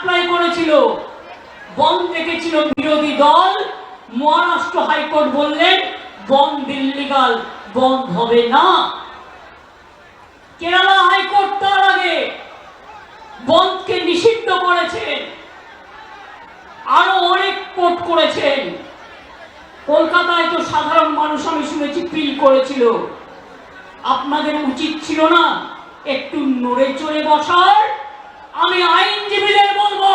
Supply করেছিল, বন্ধ রেখেছিল বিরোধী দল। মহারাষ্ট্র হাইকোর্ট বললেন বন্ধ ইল্লিগাল, বন্ধ হবে না। কেরালা হাইকোর্ট তার আগে বন্ধকে নিষিদ্ধ করেছেন, আরো অনেক কোর্ট করেছেন। কলকাতায় তো সাধারণ মানুষ আমি শুনেছি পিল করেছিল। আপনাদের উচিত ছিল না একটু নড়ে চড়ে বসার? আমি আইনজীবীদের বলবো,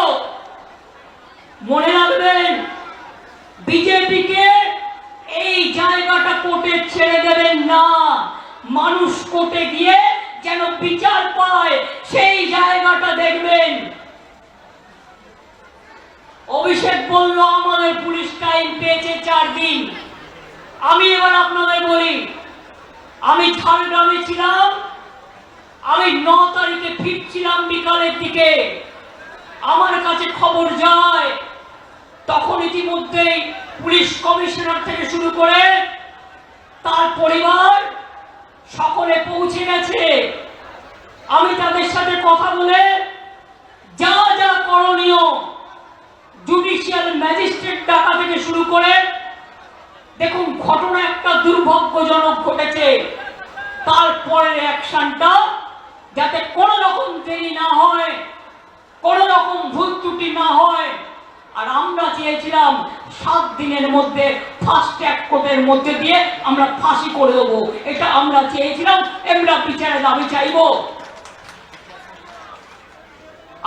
মনে রাখবেন বিজেপিকে এই জায়গাটা কোর্টে ছেড়ে দেবেন না। মানুষ কোর্টে গিয়ে যেন বিচার পায় সেই জায়গাটা দেখবেন। অভিষেক বলল আমাদের পুলিশ টাইম পেয়েছে 4 দিন। আমি এবার আপনাদের বলি, আমি ঝাড়গ্রামে ছিলাম, আমি 9 তারিখে ফিরছিলাম বিকালের দিকে। আমার কাছে খবর যায় তখন ইতিমধ্যেই পুলিশ কমিশনার থেকে শুরু করে তার পরিবার সকলে পৌঁছে গেছে। আমি তাদের সাথে কথা বলে যা যা করণীয়, জুডিশিয়াল ম্যাজিস্ট্রেট ডাকা থেকে শুরু করে, দেখুন ঘটনা একটা দুর্ভাগ্যজনক ঘটেছে, তারপরের অ্যাকশনটা যাতে কোনো রকম দেরি না হয়, কোনো রকম ভুল ত্রুটি না হয়। আর আমরা চেয়েছিলাম 7 দিনের মধ্যে ফাস্ট ট্র্যাক কোর্টের মধ্যে দিয়ে আমরা ফাঁসি করে দেবো, এটা আমরা চেয়েছিলাম। আমরা বিচারের দাবি চাইব।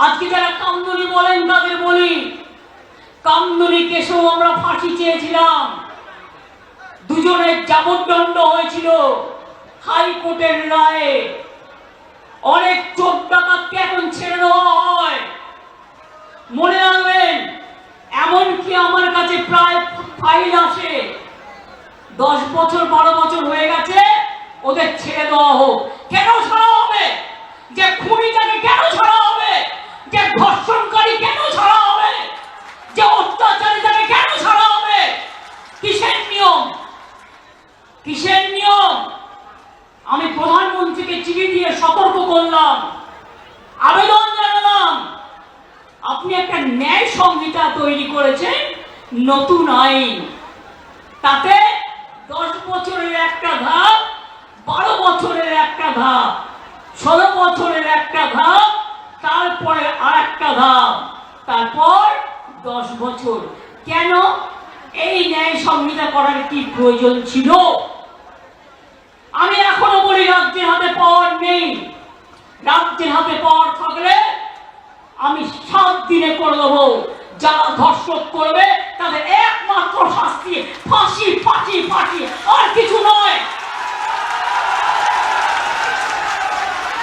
আজকে যারা কামদুনি বলেন তাদের বলি, কামদুনি কেসেও আমরা ফাঁসি চেয়েছিলাম। দুজনের যাবজ্জন্ম হয়েছিল হাইকোর্টের রায়ে। অনেক চোর ডাকাতকে এখন ছেড়ে দেওয়া হয়। মনে রাখবেন, এমনকি আমার কাছে প্রায় ফাইল আসে 10 বছর 12 বছর হয়ে গেছে, ওদের ছেড়ে দেওয়া হোক। কেন ছাড়া হবে? যে খুনিটাকে কেন ছাড়া হবে? যে ধর্ষণকারী কেন ছাড়া হবে? যে অত্যাচারীটাকে কেন ছাড়া হবে? কিসের নিয়ম? কিসের নিয়ম? আমি প্রধানমন্ত্রীকে চিঠি দিয়ে সতর্ক করলাম, আবেদন জানালাম, আপনি একটা ন্যায় সংহিতা তৈরি করেছেন, নতুন আইন, তাতে 10 বছরের একটা ধাপ, 12 বছরের একটা ধাপ, 16 বছরের একটা ধাপ, তারপরে আর একটা ধাপ, তারপর 10 বছর। কেন এই ন্যায় সংহিতা করার কি প্রয়োজন ছিল? আমি এখনো বলি রাজ্যের হাতে পাওয়ার নেই। রাজ্যের হাতে পাওয়ার থাকলে আমি 7 দিনে করে দেবো। যারা ধর্ষণ করবে তাদের একমাত্র শাস্তি ফাঁসি, ফাঁসি, ফাঁসি, আর কিছু নয়।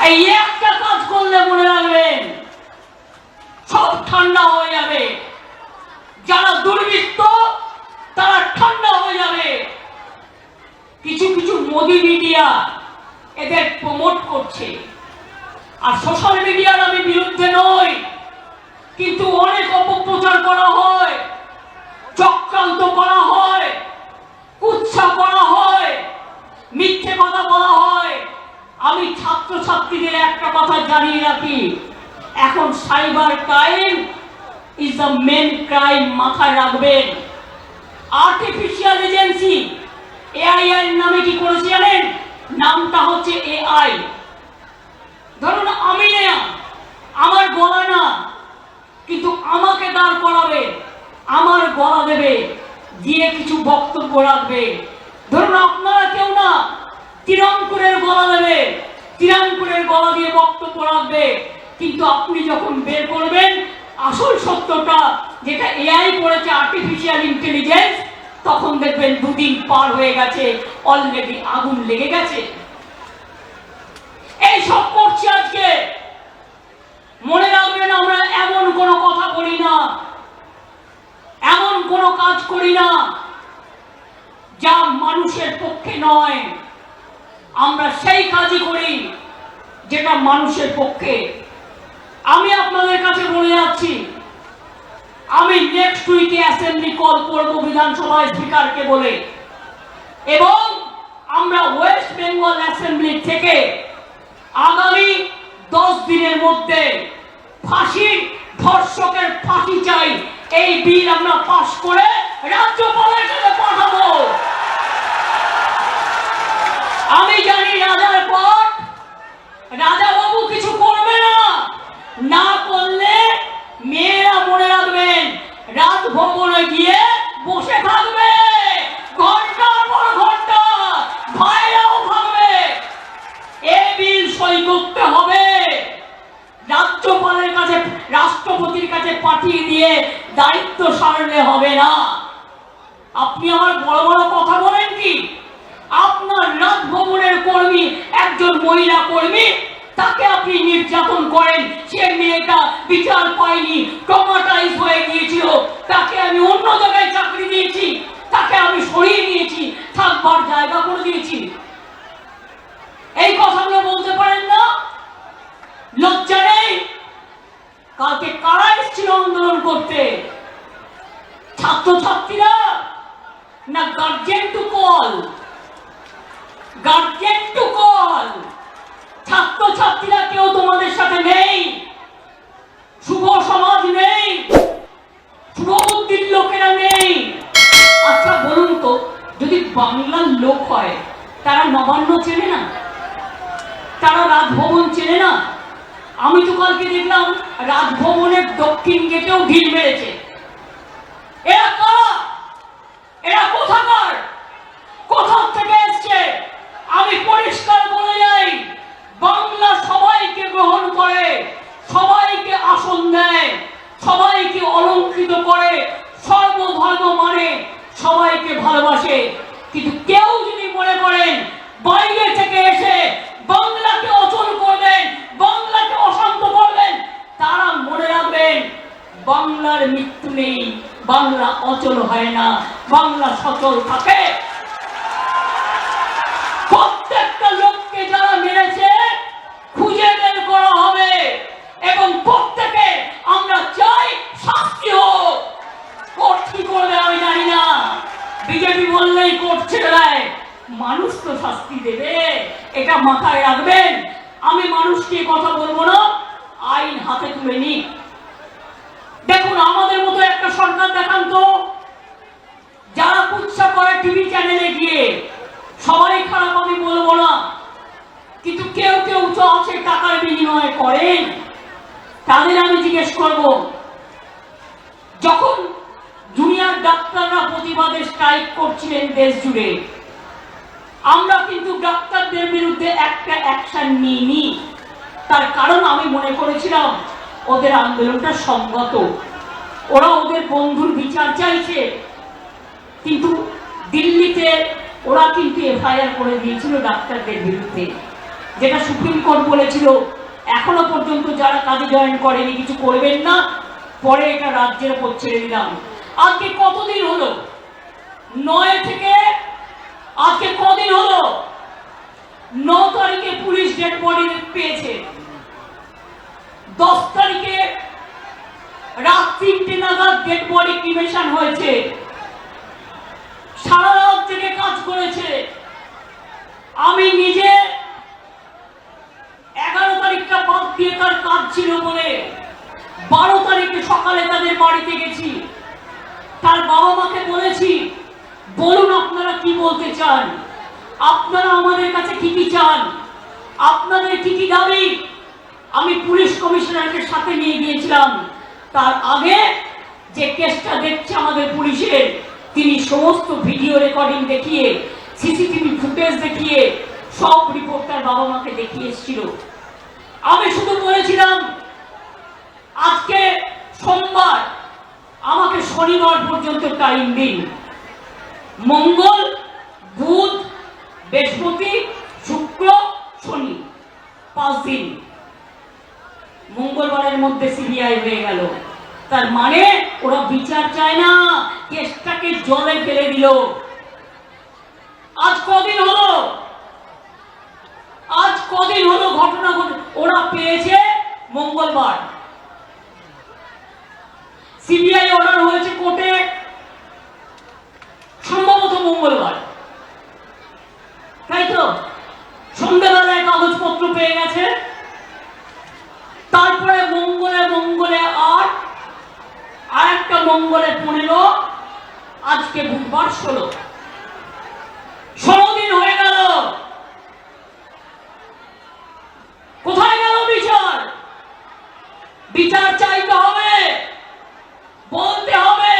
এই একটা কাজ করলে মনে রাখবেন সব ঠান্ডা হয়ে যাবে। যারা দুর্বৃত্ত তারা ঠান্ডা হয়ে যাবে। কিছু কিছু মোদি মিডিয়া এদের প্রমোট করছে। আর সোশ্যাল মিডিয়ার আমি বিরুদ্ধে নই, কিন্তু অনেক অপপ্রচার করা হয়, চক্রান্ত করা হয়, কুৎসা করা হয়, মিথ্যে কথা বলা হয়। আমি ছাত্রছাত্রীদের একটা কথা জানিয়ে রাখি, এখন cyber crime is the main crime, মাথায় রাখবেন। আর্টিফিশিয়াল এজেন্সি এআই এর নামে কি করেছে জানেন? নামটা হচ্ছে এআই। ধরুন আমি না, আমার গলা না, কিন্তু আমাকে দাঁড় করাবে, আমার গলা দেবে, দিয়ে কিছু বক্তব্য রাখবে। ধরুন আপনারা কেউ না, তিরঙ্কুরের গলা দেবে, তিরঙ্কুরের গলা দিয়ে বক্তব্য রাখবে, কিন্তু আপনি যখন বের করবেন আসল সত্যটা, যেটা এআই করেছে, আর্টিফিশিয়াল ইন্টেলিজেন্স, তখন দেখবেন 2 দিন পার হয়ে গেছে, অলরেডি আগুন লেগে গেছে। এই সব করছি আজকে। মনে রাখবেন আমরা এমন কোনো কথা বলি না, এমন কোনো কাজ করি না যা মানুষের পক্ষে নয়। আমরা সেই কাজই করি যেটা মানুষের পক্ষে। আমি আপনাদের কাছে বলে যাচ্ছি, আমি নেক্সট উইকে অ্যাসেম্বলি কল করব বিধানসভা স্পিকারকে বলে, এবং আমরা ওয়েস্ট বেঙ্গল অ্যাসেম্বলি থেকে আগামী 10 দিনের মধ্যে ফাঁসির ধর্ষকের এই বিল আমরা পাশ করে রাজ্যপালের কাছে পাঠাবো। আমি জানি রাজার পর রাজা বাবু কিছু করবে না, না করলে মেয়েরা মনে রাখবেন রাজভবনে গিয়ে বসে থাকবে ঘন্টার পর ঘন্টা, ভাইরাও থাকবে। এই বিল সই করতে হবে, রাজ্যপালের কাছে রাষ্ট্রপতির কাছে পাঠিয়ে দিয়ে দায়িত্ব সারলে হবে না। আপনি আমার বড় বড় কথা বলেন কি? আপনার রাজভবনের কর্মী, একজন মহিলা কর্মী, তাকে আপনি নির্যাতন করেন, সে মেয়েটা বিচার পায়নি, ট্রমাটাইজ হয়ে গিয়েছিল, তাকে আমি অন্য জায়গায় চাকরি দিয়েছি, তাকে আমি সরিয়ে নিয়েছি, থাকবার জায়গা করে দিয়েছি। এই কথাগুলো বলতে পারেন না? লজ্জা নেই? কালকে কারা এসেছিল আন্দোলন করতে? ছাত্রছাত্রীরা না guardian to call? Guardian to call. ছাত্রছাত্রীরা কেউ তোমাদের সাথে নেই, শুভ সমাজ নেই, শুভ বুদ্ধির লোকেরা নেই। আচ্ছা বলুন তো, যদি বাংলার লোক হয় তারা নবান্ন চেনে না? তারা রাজভবন চেনে না? আমি তো কালকে দেখলাম রাজভবনের দক্ষিণ গেটেও ঢিল মেরেছে। এরা কারা? এরা কোথাকার? কোথা থেকে এসছে? আমি পরিষ্কার বলে যাই, বাংলা সবাইকে গ্রহণ করে, সবাইকে আসন দেয়, সবাইকে অলঙ্কৃত করে, সর্বধর্ম মানে, সবাইকে ভালোবাসে। কিন্তু কেউ যদি মনে করেন বাইরে থেকে এসে বাংলাকে অচল করবেন, বাংলাকে অশান্ত করবেন, তারা মনে রাখবেন বাংলার মৃত্যু নেই, বাংলা অচল হয় না, বাংলা সচল থাকে। প্রত্যেকটা লোককে যারা মেরেছে খুঁজে বের করা হবে এবং প্রত্যেকে আমরা চাই শাস্তি হোক। কোর্ট কি করবে আমি জানি না, বিজেপি বললেই কোর্ট ছেড়ে দেয়, মানুষ তো শাস্তি দেবে, এটা মাথায় রাখবেন। আমি মানুষকে কথা বলবো না, আইন হাতে তুলে নি। দেখুন আমাদের মতো একটা সরকার দেখান তো, যারা কুৎসা করে টিভি চ্যানেলে গিয়ে, সবাই খারাপ আমি বলবো না, কিন্তু কেউ কেউ তো আছে টাকার বিনিময়ে করেন, তাদের আমি জিজ্ঞেস করব, যখন জুনিয়র ডাক্তাররা প্রতিবাদে স্ট্রাইক করছিলেন দেশ জুড়ে, আমরা কিন্তু ডাক্তারদের বিরুদ্ধে একটা অ্যাকশন নিইনি। তার কারণ আমি মনে করেছিলাম ওদের আন্দোলনটা সংগত, ওরা ওদের বন্ধুর বিচার চাইছে। কিন্তু দিল্লিতে ওরা কিন্তু এফআইআর করে দিয়েছিল ডাক্তারদের বিরুদ্ধে, যেটা সুপ্রিম কোর্ট বলেছিল এখনো পর্যন্ত যারা কাজে জয়েন করেনি কিছু করবেন না, পরে এটা রাজ্যের উপর ছেড়ে দিলাম। আজকে কতদিন হলো? 9 থেকে আজকে কদিন হলো? 9 তারিখে পুলিশ ডেড বডি পেয়েছে, 10 তারিখে রাত 3টে নাগাদ ডেড বডি ক্রিমেশন হয়েছে, সারা রাত থেকে কাজ করেছে। আমি নিজে 11 তারিখটা বাদ দিয়ে তার কাজ ছিল বলে 12 তারিখে সকালে তাদের বাড়িতে গেছি, তার বাবা মাকে বলেছি বলুন আপনারা কি বলতে চান, আপনারা আমাদের কাছে কি কি চান, আপনাদের কি কি দাবি। আমি পুলিশ কমিশনারকে সাথে নিয়ে গিয়েছিলাম। তার আগে যে কেসটা দেখছে আমাদের পুলিশের, তিনি সমস্ত ভিডিও রেকর্ডিং দেখিয়ে, সিসিটিভি ফুটেজ দেখিয়ে সব রিপোর্ট তার বাবা মাকে দেখিয়ে এসেছিল। আমি শুধু বলেছিলাম আজকে সোমবার, আমাকে শনিবার পর্যন্ত টাইম দিন, মঙ্গল, বুধ, বৃহস্পতি, শুক্র, শনি, 5 দিন। মঙ্গলবারের মধ্যে সিবিআই হয়ে গেল। তার মানে ওরা বিচার চায় না, কেসটাকে জলে ফেলে দিল। আজ কদিন হলো? আজ কদিন হলো ঘটনা ঘটে? ওরা পেয়েছে মঙ্গলবার, সিবিআই অর্ডার হয়েছে কোর্টে সম্ভবত মঙ্গলবার, তাই তো? সন্ধ্যাবেলায় কাগজপত্র পেয়ে গেছে, তারপরে মঙ্গলে আর একটা মঙ্গলে 15, আজকে বুধবার 16, 16 দিন হয়ে গেল। কোথায় গেল বিচার? বিচার চাইতে হবে, বলতে হবে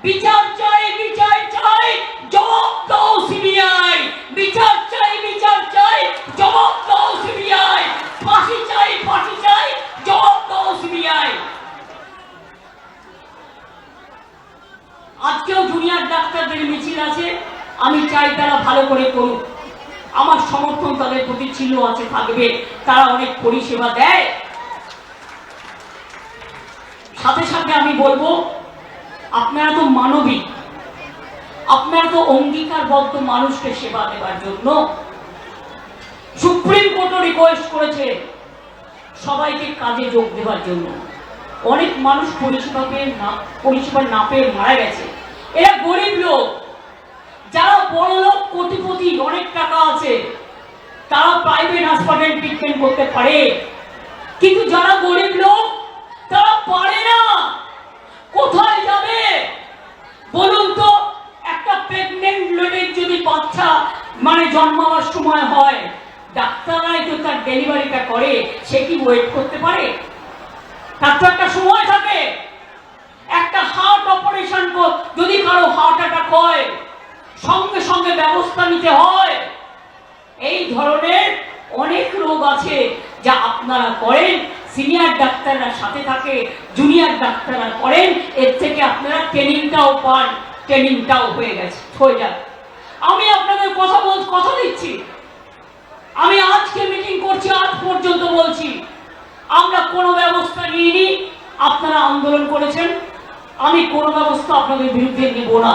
বিচার চাই, বিচার চাই, জবাব দাও সিবিআই। বিচার চাই, বিচার চাই, জবাব দাও সিবিআই। ফাঁসি চাই, ফাঁসি চাই, জবাব দাও সিবিআই। আজকেও জুনিয়র ডাক্তারদের মিছিল আছে, আমি চাই তারা ভালো করে করুক। আমার সমর্থন তাদের প্রতি ছিল, আছে, থাকবে। তারা অনেক পরিষেবা দেয়। সাথে সাথে আমি বলবো, আপনারা তো মানবিক, আপনারা তো অঙ্গীকারবদ্ধ মানুষকে সেবা দেওয়ার জন্য। সুপ্রিম কোর্টও রিকোয়েস্ট করেছে সবাইকে কাজে যোগ দেওয়ার জন্য। অনেক মানুষ পরিষেবা না পেয়ে মারা গেছে। এরা গরিব লোক, যারা বড় লোক, কোটিপতি, অনেক টাকা আছে, তারা প্রাইভেট হাসপাতালে ট্রিটমেন্ট করতে পারে, কিন্তু যারা গরিব লোক তারা পারে না। কোথায় যাবে বলুন তো? একটা প্রেগনেন্ট লেডির যদি বাচ্চা জন্মাবার সময় হয়, ডাক্তাররাই তো তার ডেলিভারিটা করে, সে কি ওয়েট করতে পারে? তার তো একটা সময় থাকে। একটা হার্ট অপারেশন যদি কারো হার্ট অ্যাটাক হয়, সঙ্গে সঙ্গে ব্যবস্থা নিতে হয়। এই ধরনের অনেক রোগ আছে যা আপনারা করেন, সিনিয়র ডাক্তাররা সাথে থাকে, জুনিয়র ডাক্তাররা করেন। এর থেকে আপনারা ট্রেনিংটাও পান, ট্রেনিংটাও হয়ে যাক। আমি আপনাদের কথা দিচ্ছি, আমি আজকে মিটিং করছি, আজ পর্যন্ত বলছি আমরা কোনো ব্যবস্থা নিইনি। আপনারা আন্দোলন করেছেন, আমি কোনো ব্যবস্থা আপনাদের বিরুদ্ধে নেব না।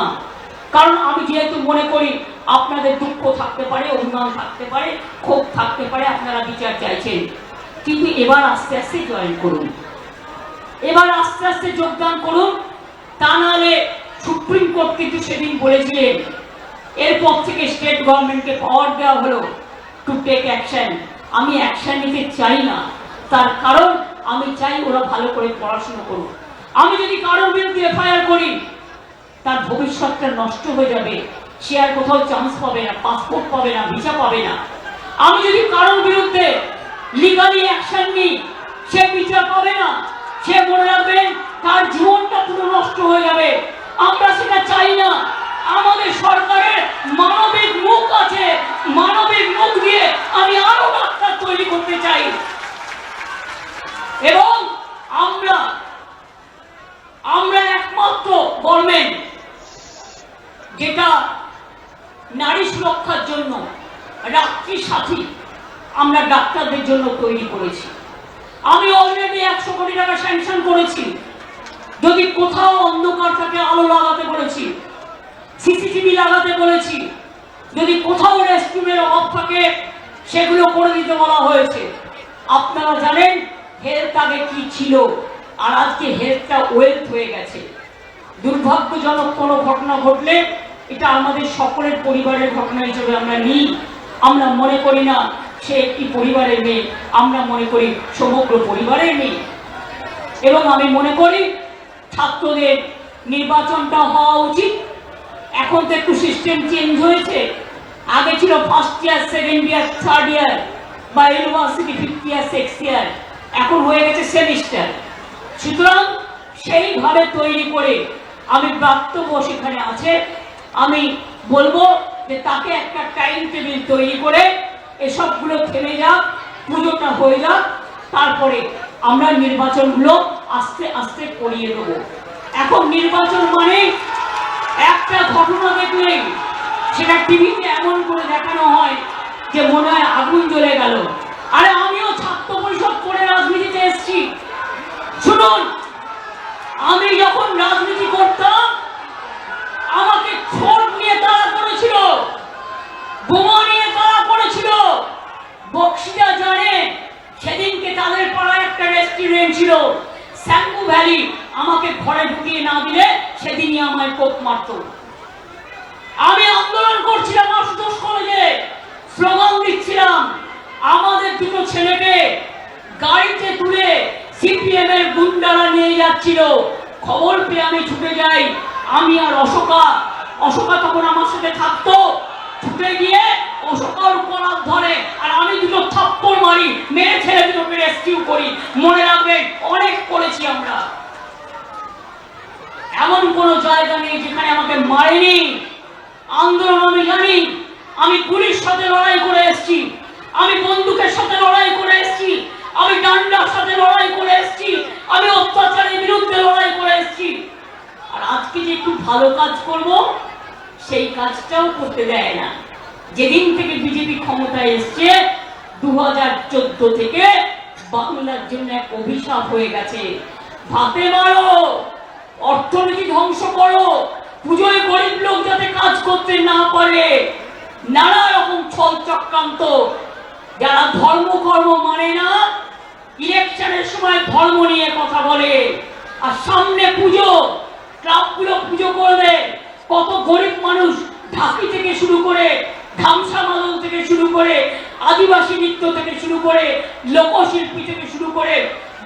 কারণ আমি যেহেতু মনে করি আপনাদের দুঃখ থাকতে পারে, অভিমান থাকতে পারে, ক্ষোভ থাকতে পারে, আপনারা বিচার চাইছেন, কিন্তু এবার আস্তে আস্তে জয়েন করুন, এবার আস্তে আস্তে যোগদান করুন। তা নাহলে সুপ্রিম কোর্ট কিন্তু সেদিন বলেছিলেন, এরপর থেকে স্টেট গভর্নমেন্টকে পাওয়ার দেওয়া হলো টু টেক অ্যাকশন। আমি অ্যাকশন নিতে চাই না, তার কারণ আমি চাই ওরা ভালো করে পড়াশোনা করুক। আমি যদি কারোর বিরুদ্ধে এফআইআর করি, তার ভবিষ্যৎটা নষ্ট হয়ে যাবে, সে আর কোথাও চান্স পাবে না, পাসপোর্ট পাবে না, ভিসা পাবে না। আমি যদি কারোর বিরুদ্ধে লিগালি অ্যাকশন নিই, সে বিচার পাবে না, সে মনে রাখবেন তার জীবনটা পুরো নষ্ট হয়ে যাবে। আমরা সেটা চাই না। আমাদের সরকারের মানবিক মুখ আছে, মানবিক মুখ দিয়ে আমি আরো ডাক্তার তৈরি করতে চাই। এবং আমরা একমাত্র গভর্নমেন্ট যেটা নারী সুরক্ষার জন্য রাত্রি সাথী আমরা ডাক্তারদের জন্য তৈরি করেছি। আমি অলরেডি 100 কোটি টাকা স্যাংশন করেছি। যদি কোথাও অন্ধকার থাকে আলো লাগাতে বলেছি, সিসিটিভি লাগাতে বলেছি। যদি কোথাও রেস্টরুমের অভাব থাকে সেগুলো করে দিতে বলা হয়েছে। আপনারা জানেন হেলথ আগে কি ছিল, আর আজকে হেলথটা ওয়েলথ হয়ে গেছে। দুর্ভাগ্যজনক কোনো ঘটনা ঘটলে এটা আমাদের সকলের পরিবারের ঘটনা হিসেবে আমরা নিই। আমরা মনে করি না সে একটি পরিবারের মেয়ে, আমরা মনে করি সমগ্র পরিবারের মেয়ে। এবং আমি মনে করি ছাত্রদের নির্বাচনটা হওয়া উচিত। এখন তো একটু সিস্টেম চেঞ্জ হয়েছে। আগে ছিল first year, second year, third year, বা university fifth year, six year, এখন হয়ে গেছে সেমিস্টার। সুতরাং সেইভাবে তৈরি করে আমি প্রাপ্তব্য সেখানে আছে, আমি বলবো যে তাকে একটা টাইম টেবিল তৈরি করে এসবগুলো থেমে যাক, পুজোটা হয়ে যাক, তারপরে আমরা নির্বাচনগুলো আস্তে আস্তে করিয়ে দেবো। এখন নির্বাচন মানে একটা ঘটনা দেখলেই সেটা টিভিতে এমন করে দেখানো হয় যে মনে হয় আগুন জ্বলে গেল। আরে আমিও ছাত্র পরিষদ করে রাজনীতিতে এসেছি। শুনুন, আমি যখন রাজনীতি করতাম আমাকে ছোট নিয়ে তাড়া করেছিল, বোমা নিয়ে তাড়া করেছিল। বক্সিটা জানে, সেদিনকে তাদের পাড়ায় একটা রেস্টুরেন্ট ছিল স্যাম্পু ভ্যালি, আমাকে ঘরে ঢুকিয়ে না দিলে সেদিনই আমায় কোপ মারত। আমি আন্দোলন করছিলাম আশুতোষ কলেজে, স্লোগান দিচ্ছিলাম। আমাদের দুটো ছেলেকে গাড়িতে তুলে সিপিএম এর গুন্ডারা নিয়ে যাচ্ছিল। খবর পেয়ে আমি ছুটে যাই। আমি আর অশোকা তখন আমার সাথে থাকতো। ছুটে গিয়ে অশোকার কলার ধরে আর আমি দুটো থাপ্পড় মারি, মেরে ছেলে দুটোকে রেস্কিউ করি। মনে রাখবেন, অনেক করেছি আমরা। এমন কোনো জায়গা নেই যেখানে আমাকে মারেনি। আন্দোলন আমি জানি, আমি পুলিশ সাথে লড়াই করে এসেছি, আমি বন্দুকের সাথে লড়াই করে এসেছি, আমি ডান্ডার সাথে লড়াই করে এসেছি, আমি অত্যাচারের বিরুদ্ধে লড়াই করে এসেছি। আর আজকে যে একটু ভালো কাজ করব, সেই কাজটাও করতে দেয় না। যেদিন থেকে বিজেপি ক্ষমতায় এসছে 2014 থেকে বাংলার জন্য এক অভিশাপ হয়ে গেছে। ভাতে মারো, অর্থনীতি ধ্বংস করো, পুজোয় গরিব লোক যাতে কাজ করতে না পারে, নানা রকম ছল চক্রান্ত। যারা ধর্ম কর্ম মানে না, ইলেকশনের সময় ধর্ম নিয়ে কথা বলে, আর সামনে পুজো, ক্লাবগুলো পুজো করবে, কত গরিব মানুষ ঢাকি থেকে শুরু করে, ধামসা মাদল থেকে শুরু করে, আদিবাসী নৃত্য থেকে শুরু করে, লোকশিল্পী থেকে শুরু করে,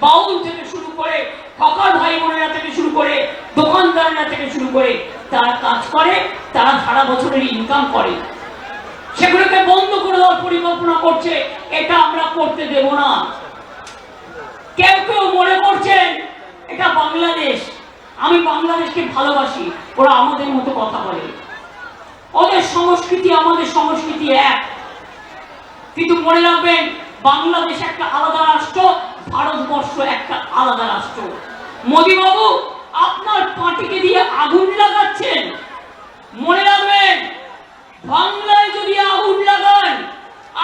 বাউল থেকে শুরু করে, হকার ভাই বোনেরা থেকে শুরু করে, দোকানদাররা থেকে শুরু করে, তারা কাজ করে, তারা সারা বছরের ইনকাম করে। সেগুলোকে বন্ধ করে দেওয়ার পরিকল্পনা করছে। এটা আমরা করতে দেব না। কেউ কেউ মনে করছেন এটা বাংলাদেশ, আমি বাংলাদেশকে ভালোবাসি, ওরা আমাদের মতো কথা বলে। ওদের সংস্কৃতি আমাদের সংস্কৃতি এক, কিন্তু মনে রাখবেন, বাংলাদেশ একটা আলাদা রাষ্ট্র, ভারতবর্ষ একটা আলাদা রাষ্ট্র। মোদী বাবু, আপনার পার্টিকে দিয়ে আগুন লাগাচ্ছেন। মনে রাখবেন, বাংলায় যদি আগুন লাগান,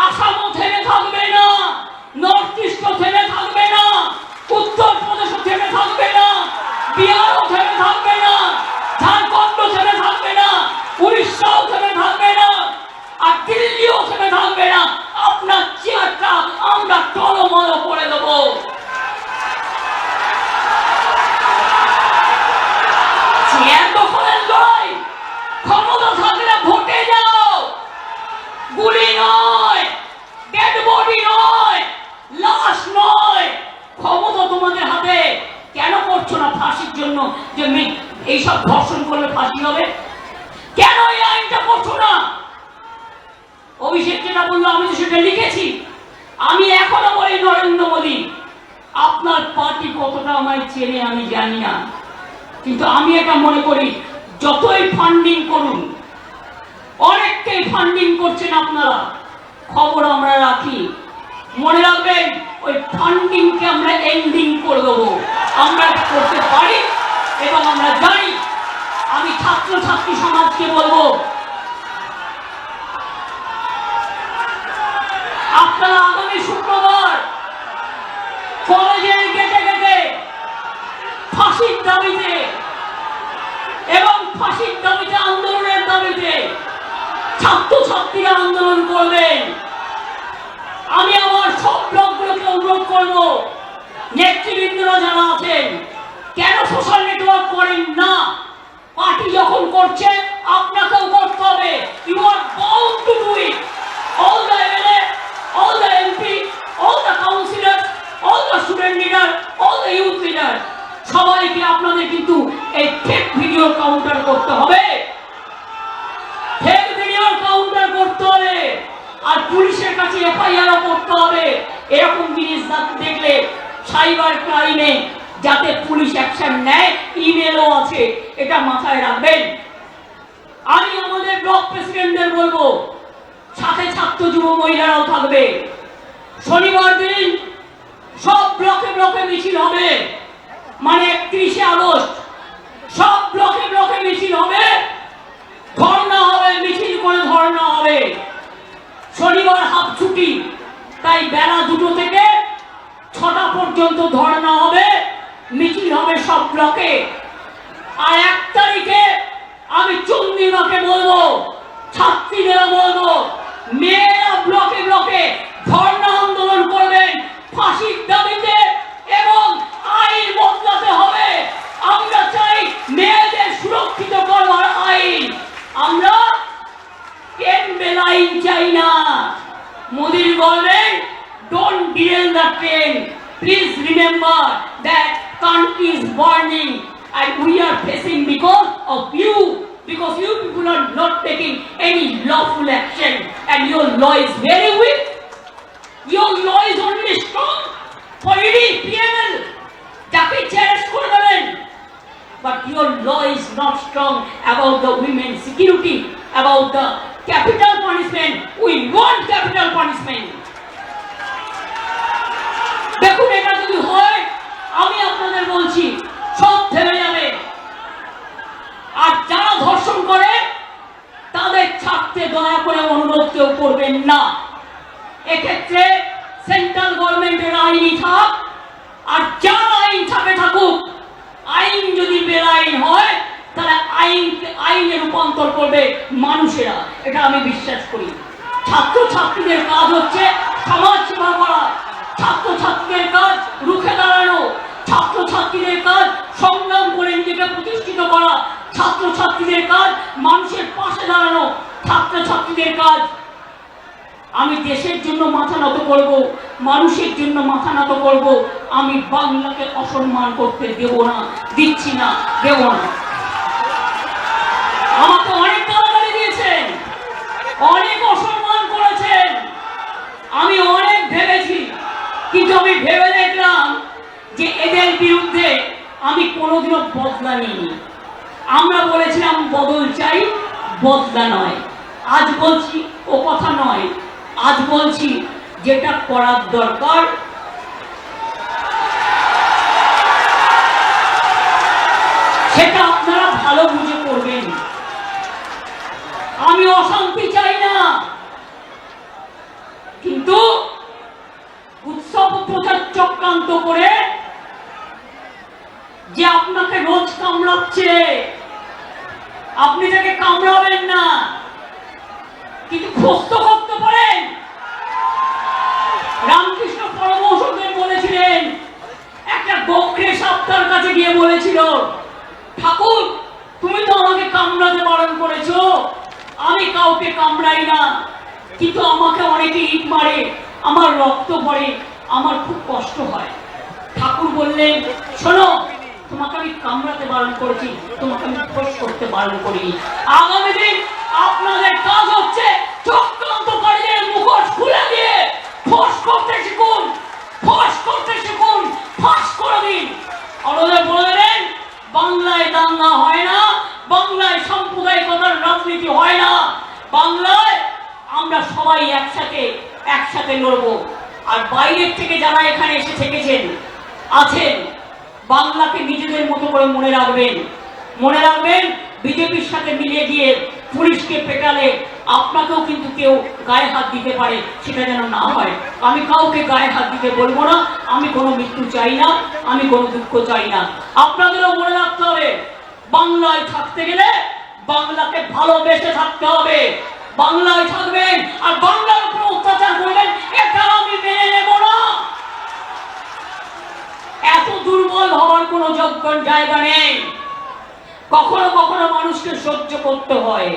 আসামও থেমে থাকবে না, নর্থ ইস্টও থেমে থাকবে না, উত্তর প্রদেশও থেমে থাকবে না, বিহারও থেমে থাকবে না, ঝাড়খণ্ড থেমে থাকবে না, উড়িষ্যাও থেমে থাকবে না, আর দিল্লিও থেমে থাকবে না। আপনার চেয়ারটা আমরা টলমল করে দেব। চেয়ার দখলের লড়াই, ক্ষমতা থাকলে ভোটে যাও, গুলি নয়, ডেড বডি নয়, লাশ নয়, ক্ষমতা তোমাদের হাতে। কেন করছো না ফাঁসির জন্য, যে এইসব ধর্ষণ করলে ফাঁসি হবে? কেন এই আইনটা করছো না? অভিষেক যেটা বললো, আমি তো সেটা লিখেছি। আমি এখনো বলি, নরেন্দ্র মোদী, আপনার পার্টি কতটা আমায় চেনে আমি জানি না, কিন্তু আমি এটা মনে করি, যতই ফান্ডিং করুন, অনেককেই ফান্ডিং করছেন আপনারা, খবর আমরা রাখি। মনে রাখবেন, ওই ফান্ডিংকে আমরা এন্ডিং করে দেবো। আমরা করতে পারি এবং আমরা জানি। আমি ছাত্র ছাত্রী সমাজকে বলবো, আপনারা আগামী শুক্রবার কলেজের গেটে গেটে ফাঁসির দাবিতে এবং ফাঁসির দাবিতে, আন্দোলনের দাবিতে ছাত্র ছাত্রীরা আন্দোলন করবেন। আমি আমার সব ব্লকগুলোকে অনুরোধ করব, নেতৃবৃন্দরা যারা আছেন, কেন সোশ্যাল নেটওয়ার্ক করেন না? পার্টি যখন করছে, আপনাকেও করতে হবে। You are bound to do it. All the MLA, all the MP, all the councillors, all the student leader, all the youth leader, সবাইকে আপনাদের কিন্তু এই ফেক ভিডিও কাউন্টার করতে হবে, ফেক ভিডিও কাউন্টার করতে হবে, আর পুলিশের কাছে এফআইআরও করতে হবে। এরকম জিনিস দেখলে সাইবার ক্রাইমে যাতে পুলিশ অ্যাকশন নেয়, ইমেলও আছে, এটা মাথায় রাখবেন। আমি আমাদের ব্লক প্রেসিডেন্টদের বলবো, সাথে ছাত্র যুব মহিলারাও থাকবে। শনিবার দিন সব ব্লকে ব্লকে মিছিল হবে, মানে 31শে আগস্ট সব ব্লকে ব্লকে মিছিল হবে, ধর্ণা হবে, মিছিল করে ধর্ণা হবে। শনিবার হাফ ছুটি, তাই বেলা 2টো থেকে 6টা পর্যন্ত ধর্ণা হবে, মিছিল হবে সব ব্লকে। আর 1 তারিখে আমি চন্দ্রিমাকে বলবো, ছাত্রীদেরও বলবো, মেয়েরা ব্লকে ব্লকে ধর্ণা আন্দোলন করবেন ফাঁসির দাবিতে, এবং আইন বদলাতে হবে। আমরা চাই মেয়েদের সুরক্ষিত করবার আইন, আমরা ট্রেন আইন চাই না। মোদীর বলবেন, don't derail the train, please remember that country is burning and law is very weak. Your law is only strong for ED, PML, যাকে চ্যালেঞ্জ করে দেবেন। But your law is not strong about the women's security, about the capital punishment. We want capital punishment. দেখুন, এটা যদি হয়, আমি আপনাদের বলছি সব থেমে যাবে। আর যারা ধর্ষণ করে তাদের ছাড়তে দয়া করে অনুরোধ কেউ করবেন না। এক্ষেত্রে সেন্ট্রাল গভর্নমেন্টের আইনই থাক, আর যার আইন থাকে থাকুক। আইন যদি বেআইন হয় তাহলে আইনে রূপান্তর করবে মানুষেরা, এটা আমি বিশ্বাস করি। ছাত্রছাত্রীদের কাজ হচ্ছে সমাজ সেবা করা, ছাত্রছাত্রীদের কাজ রুখে দাঁড়ানো, ছাত্রছাত্রীদের কাজ সংগ্রাম করে নিজেকে প্রতিষ্ঠিত করা, ছাত্রছাত্রীদের কাজ মানুষের পাশে দাঁড়ানো, ছাত্রছাত্রীদের কাজ আমি দেশের জন্য মাথা নত করব, মানুষের জন্য মাথা নত করব। আমি বাংলাকে অসম্মান করতে দেব না, দিচ্ছি না, দেব না। আমাকে অনেক গালাগালি দিয়েছেন, অনেক অসম্মান করেছেন, আমি অনেক ভেবেছি, কিন্তু আমি ভেবে দেখলাম যে এদের বিরুদ্ধে আমি কোনোদিনও বদলা নিইনি। আমরা বলেছিলাম বদল চাই, বদলা নয়। আজ বলছি ও কথা নয়, আজ বলছি যেটা করার দরকার সেটা আপনারা ভালো বুঝে করবেন। আমি অশান্তি চাই না, কিন্তু উৎসব প্রচার চক্রান্ত করে যে আপনাকে রোজ কামড়াচ্ছে, আপনি তাকে কামড়াবেন না, কিন্তু খোস্ত করতে পারেন। রামকৃষ্ণ পরমহংসদেব বলেছিলেন, একটা গোখরে সাপ তার কাছে গিয়ে বলেছিল, ঠাকুর তুমি তো আমাকে কামড়াতে বারণ করেছো, আমি কাউকে কামড়াই না, কিন্তু আমাকে অনেকে ইট মারে, আমার রক্ত পড়ে, আমার খুব কষ্ট হয়। ঠাকুর বললেন, শোনো, তোমাকে আমি কামড়াতে বারণ করেছি, তোমাকে আমি ফোঁস করতে বারণ করিনি। আগামী দিন আপনাদের কাজ হচ্ছে চক্রান্তকারীদের মুখোশ খুলে দিয়ে ফোঁস করতে শিখুন, ফোঁস করতে শিখুন, ফাঁস করে দিন। আমাদের বলে দেন, বাংলায় দাঙ্গা হয় না, বাংলায় সাম্প্রদায়িকতার রাজনীতি হয় না, বাংলায় আমরা সবাই একসাথে লড়বো। আর বাইরের থেকে যারা এখানে এসে থেকেছেন আছেন, বাংলাকে নিজেদের মতো করে মনে রাখবেন। বিজেপির সাথে মিলিয়ে গিয়ে পুলিশকে পেটালে আপনাকেও কিন্তু কেউ গায়ে হাত দিতে পারে, সেটা যেন না হয়। আমি কাউকে গায়ে হাত দিতে বলবো না, আমি কোনো মৃত্যু চাই না, আমি কোনো দুঃখ চাই না। আপনাদেরও মনে রাখতে হবে, বাংলায় থাকতে গেলে বাংলাকে ভালোবেসে থাকতে হবে। বাংলায় থাকবেন আর বাংলার উপর অত্যাচার করবেন, এটা আমি মেনে নেব না। এত দুর্বল হওয়ার কোনো জায়গা নেই। কখনো কখনো মানুষকে সহ্য করতে হয়,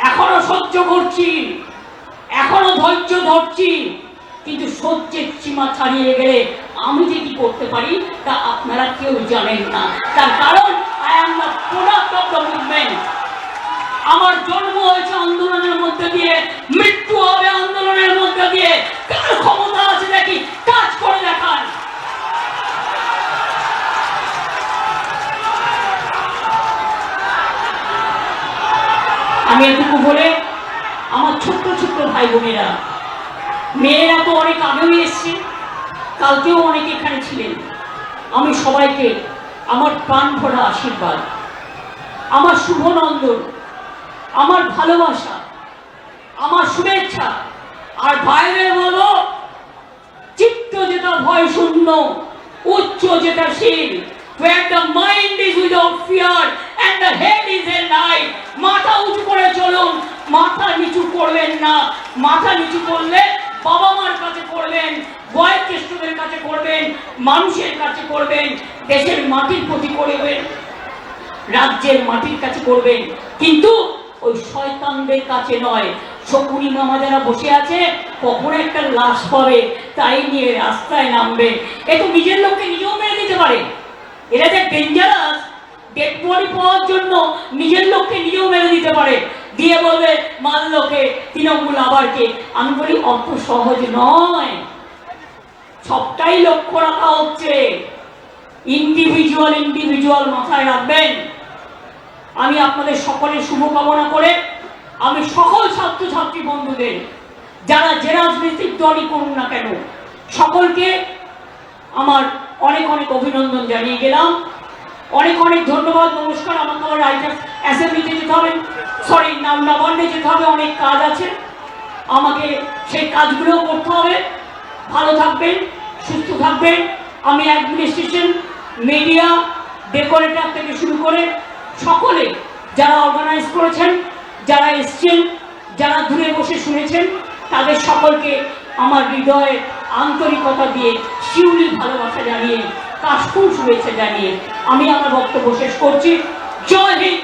এখনো সহ্য করছি, এখনো ধৈর্য ধরছি, কিন্তু সহ্যের সীমা ছাড়িয়ে গেলে আমি যে কি করতে পারি তা আপনারা কেউ জানেন না। তার কারণ I am the product of the movement. আমার জন্ম হয়েছে আন্দোলনের মধ্যে দিয়ে, মৃত্যু হবে আন্দোলনের মধ্যে দিয়ে। কার ক্ষমতা আছে দেখি কাজ করে দেখান। আমি এটুকু বলে আমার ছোট্ট ছোট্ট ভাই বোনেরা, মেয়েরা তো অনেক আগেও এসছে, কালকেও অনেকে এখানে ছিলেন, আমি সবাইকে আমার প্রাণ ভরা আশীর্বাদ, আমার শুভনন্দন, আমার ভালোবাসা, আমার শুভেচ্ছা। আর ভাইদের বলো, চিত্ত যেটা ভয় শূন্য, উচ্চ যেটা শীল, where the mind is without fear and the head is held high। মাথা উঁচু করে চলুন, মাথা নিচু করবেন না। মাথা নিচু করলে বাবা মার কাছে করবেন, বয়োজ্যেষ্ঠদের কাছে করবেন, মানুষের কাছে করবেন, দেশের মাটির প্রতি করবেন, রাজ্যের মাটির কাছে করবেন, কিন্তু ওই শয়তানদের কাছে নয়। শকুনি মামা যারা বসে আছে, কখন একটা লাশ পাবে তাই নিয়ে রাস্তায় নামবে। এ তো নিজের লোককে নিজেও মেরে দিতে পারে। এরা যে ডেঞ্জারাস, ডেড বডি পাওয়ার জন্য নিজের লোককে নিজেও মেরে দিতে পারে। দিয়ে বলবে মানলোকে তৃণমূল আবারকে। আমি বলি অত সহজ নয়, সবটাই লক্ষ্য রাখা হচ্ছে। ইন্ডিভিজুয়াল মাথায় রাখবেন। আমি আপনাদের সকলের শুভকামনা করে আমি সকল ছাত্রছাত্রী বন্ধুদের যারা যে রাজনৈতিক দলই করুন না কেন সকলকে আমার অনেক অনেক অভিনন্দন জানিয়ে গেলাম। অনেক অনেক ধন্যবাদ, নমস্কার। আমাকে আমার রাইটার্স অ্যাসেম্বলিতে যেতে হবে, সরি নবান্নে যেতে হবে, অনেক কাজ আছে, আমাকে সেই কাজগুলো করতে হবে। ভালো থাকবেন, সুস্থ থাকবেন। আমি অ্যাডমিনিস্ট্রেশন, মিডিয়া, ডেকোরেটর থেকে শুরু করে সকলে যারা অর্গানাইজ করেছেন, যারা এসছেন, যারা দূরে বসে শুনেছেন, তাদের সকলকে আমার হৃদয়ের আন্তরিকতা দিয়ে শিউলি ভালোবাসা জানিয়ে, কাশফুল শুভেচ্ছা জানিয়ে আমি আমার বক্তব্য শেষ করছি। জয় হিন্দ,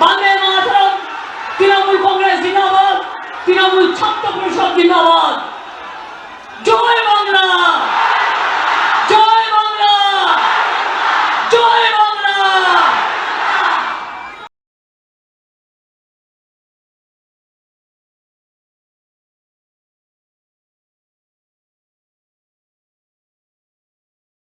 বন্দে মাতরম, তৃণমূল কংগ্রেস জিন্দাবাদ, তৃণমূল ছাত্র পরিষদ জিন্দাবাদ।